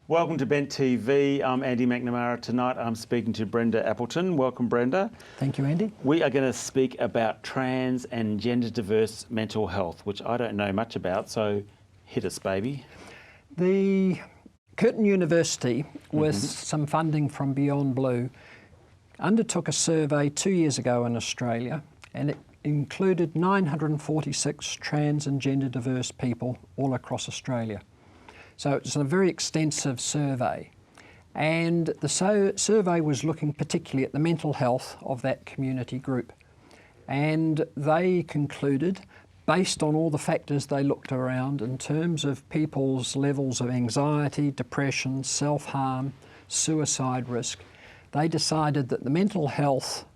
Welcome to Bent TV. I'm Andy McNamara. Tonight I'm speaking to Brenda Appleton. Welcome, Brenda. Thank you, Andy. We are going to speak about trans and gender diverse mental health, which I don't know much about, so hit us, baby. The Curtin University, with some funding from Beyond Blue, undertook a survey 2 years ago in Australia, and it included 946 trans and gender diverse people all across Australia. So it's a very extensive survey, and the survey was looking particularly at the mental health of that community group. And they concluded, based on all the factors they looked around in terms of people's levels of anxiety, depression, self-harm, suicide risk, they decided that the mental health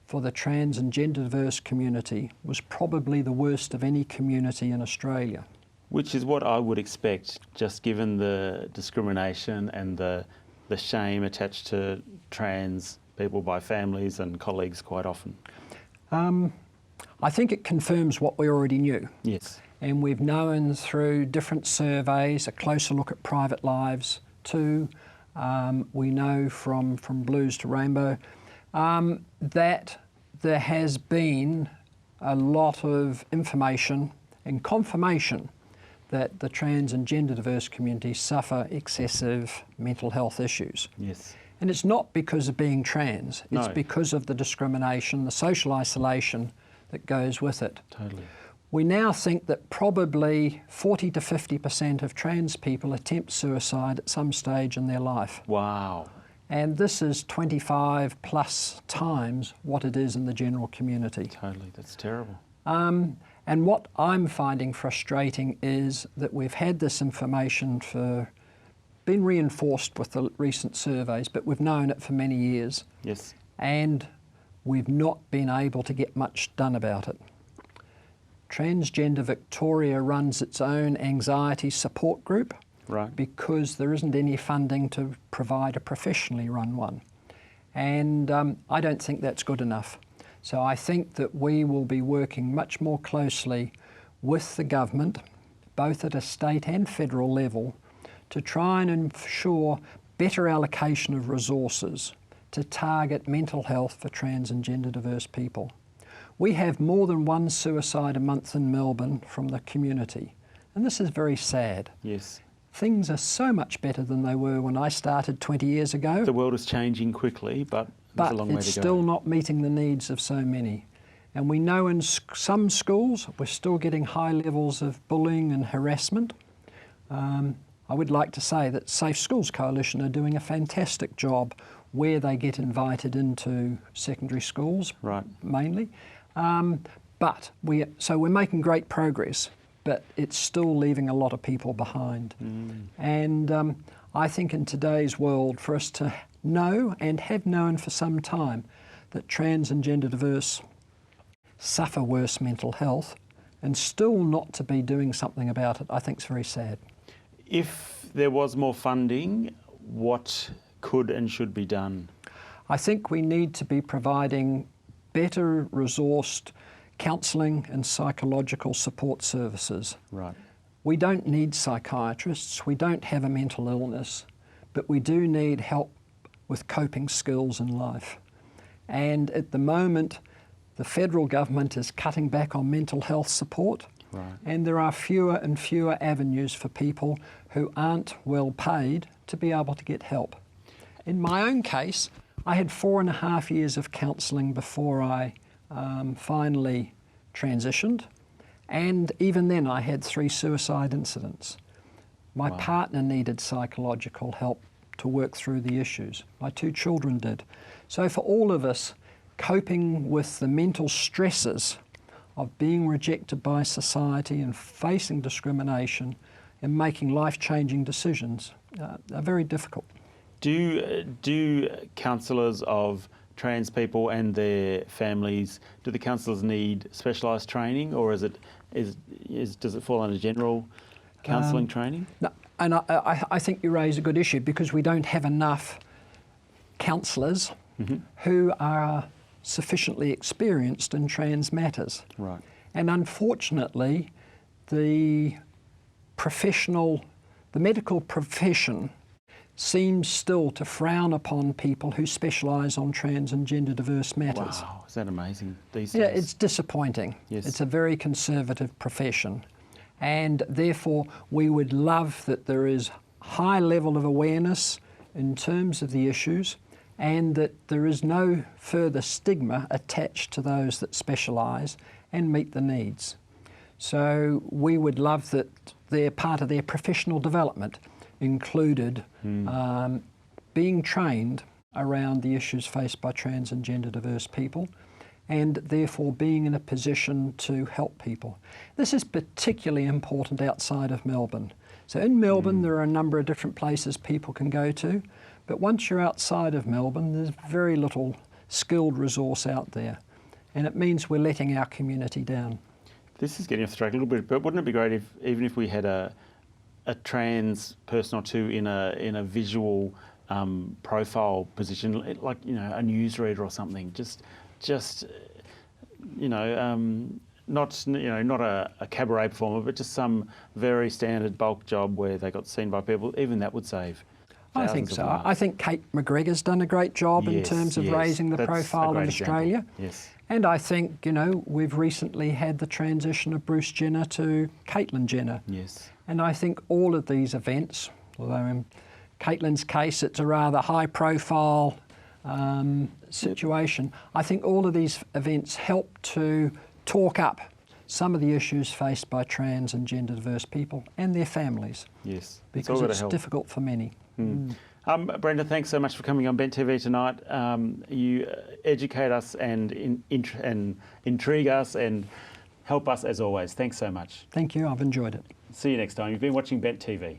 for the trans and gender diverse community was probably the worst of any community in Australia. Which is what I would expect, just given the discrimination and the shame attached to trans people by families and colleagues quite often. I think it confirms what we already knew. Yes. And we've known through different surveys, a closer look at private lives too. We know from Blues to Rainbow that there has been a lot of information and confirmation that the trans and gender diverse communities suffer excessive mental health issues. Yes. And it's not because of being trans, it's because of the discrimination, the social isolation that goes with it. Totally. We now think that probably 40 to 50% of trans people attempt suicide at some stage in their life. Wow. And this is 25 plus times what it is in the general community. Totally, that's terrible. And what I'm finding frustrating is that we've had this information been reinforced with the recent surveys, but we've known it for many years. Yes. And we've not been able to get much done about it. Transgender Victoria runs its own anxiety support group, right, because there isn't any funding to provide a professionally run one. And I don't think that's good enough. So I think that we will be working much more closely with the government, both at a state and federal level, to try and ensure better allocation of resources to target mental health for trans and gender diverse people. We have more than one suicide a month in Melbourne from the community, and this is very sad. Yes. Things are so much better than they were when I started 20 years ago. The world is changing quickly, but there's a long way to go. It's still not meeting the needs of so many. And we know in some schools we're still getting high levels of bullying and harassment. I would like to say that Safe Schools Coalition are doing a fantastic job where they get invited into secondary schools, right, mainly. So we're making great progress, but it's still leaving a lot of people behind. And I think in today's world, for us to know and have known for some time that trans and gender diverse suffer worse mental health and still not to be doing something about it, I think is very sad. If there was more funding, what could and should be done? I think we need to be providing better resourced counselling and psychological support services. Right. We don't need psychiatrists, we don't have a mental illness, but we do need help with coping skills in life. And at the moment, the federal government is cutting back on mental health support, right, and there are fewer and fewer avenues for people who aren't well paid to be able to get help. In my own case, I had 4.5 years of counselling before I finally transitioned, and even then I had 3 suicide incidents. My partner needed psychological help to work through the issues. My 2 children did. So for all of us, coping with the mental stresses of being rejected by society and facing discrimination and making life-changing decisions are very difficult. Do counsellors of trans people and their families, do the counsellors need specialised training, or does it fall under general counselling training? No, and I think you raise a good issue, because we don't have enough counsellors who are sufficiently experienced in trans matters. Right. And unfortunately, the medical profession seems still to frown upon people who specialise on trans and gender diverse matters. Wow, is that amazing these Yeah, days? it's disappointing. Yes. It's a very conservative profession, and therefore we would love that there is high level of awareness in terms of the issues, and that there is no further stigma attached to those that specialise and meet the needs. So we would love that part of their professional development included being trained around the issues faced by trans and gender diverse people, and therefore being in a position to help people. This is particularly important outside of Melbourne. So in Melbourne there are a number of different places people can go to, but once you're outside of Melbourne there's very little skilled resource out there, and it means we're letting our community down. This is getting off track a little bit, but wouldn't it be great if, even if we had a trans person or two in a visual profile position, like, you know, a newsreader or something, just you know, not a cabaret performer, but just some very standard bulk job where they got seen by people. Even that would save. I think so. I think Kate McGregor's done a great job in terms of raising the profile of Australia. Example. Yes. And I think, you know, we've recently had the transition of Bruce Jenner to Caitlyn Jenner. Yes. And I think all of these events, although in Caitlyn's case it's a rather high profile situation, I think all of these events help to talk up some of the issues faced by trans and gender diverse people and their families. Yes. Because it's difficult for many. Brenda, thanks so much for coming on Bent TV tonight. You educate us and intrigue us and help us as always. Thanks so much. Thank you, I've enjoyed it. See you next time. You've been watching Bent TV.